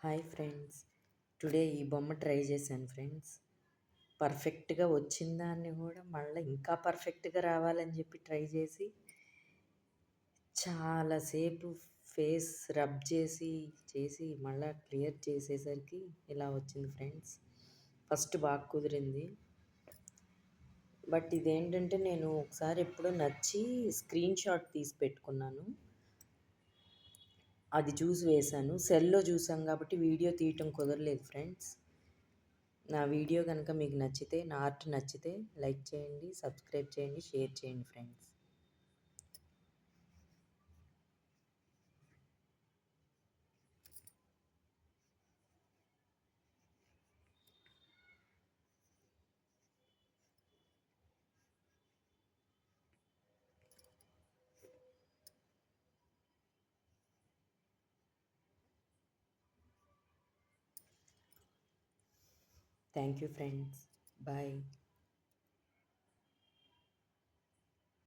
Hi friends. Today ఈ బొమ్మ try చేశాను ఫ్రెండ్స్. పర్ఫెక్ట్‌గా వచ్చిందాన్ని కూడా మళ్ళీ ఇంకా పర్ఫెక్ట్‌గా రావాలని చెప్పి ట్రై చేసి చాలాసేపు ఫేస్ రబ్ చేసి మళ్ళా క్లియర్ చేసేసరికి ఇలా వచ్చింది ఫ్రెండ్స్. ఫస్ట్ బాగా కుదిరింది. బట్ ఇదేంటంటే నేను ఒకసారి ఎప్పుడో నచ్చి స్క్రీన్ షాట్ తీసి పెట్టుకున్నాను. అది చూసి వేశాను. సెల్‌లో చూసాం కాబట్టి వీడియో తీయటం కుదరలేదు ఫ్రెండ్స్. నా వీడియో కనుక మీకు నచ్చితే, నా ఆర్ట్ నచ్చితే లైక్ చేయండి, సబ్స్క్రైబ్ చేయండి, షేర్ చేయండి friends. Thank you friends. Bye.